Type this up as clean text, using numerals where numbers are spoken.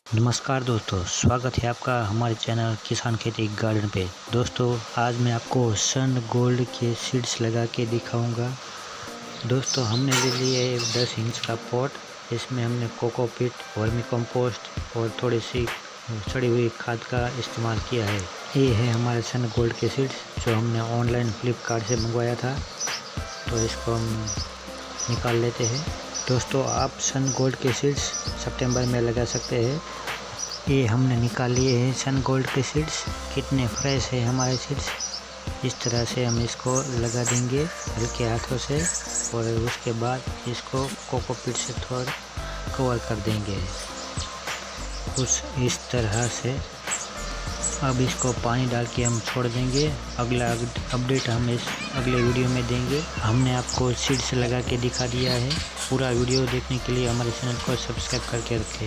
नमस्कार दोस्तों, स्वागत है आपका हमारे चैनल किसान खेती गार्डन पे। दोस्तों आज मैं आपको सन गोल्ड के सीड्स लगा के दिखाऊंगा। दोस्तों हमने ले लिया है 10 इंच का पॉट। इसमें हमने कोकोपीट, वर्मी कंपोस्ट और थोड़ी सी सड़ी हुई खाद का इस्तेमाल किया है। ये है हमारे सन गोल्ड के सीड्स जो हमने ऑनलाइन फ्लिपकार्ट से मंगवाया था। तो इसको हम निकाल लेते हैं। दोस्तों आप सन गोल्ड के सीड्स सितंबर में लगा सकते हैं। ये हमने निकाल लिए हैं सन गोल्ड के सीड्स। कितने फ्रेश है हमारे सीड्स। इस तरह से हम इसको लगा देंगे हल्के हाथों से और उसके बाद इसको कोकोपीट से थोड़ा कवर कर देंगे कुछ इस तरह से। अब इसको पानी डाल के हम छोड़ देंगे। अगला अपडेट हम इस अगले वीडियो में देंगे। हमने आपको सीड्स लगा के दिखा दिया है। पूरा वीडियो देखने के लिए हमारे चैनल को सब्सक्राइब करके रखें।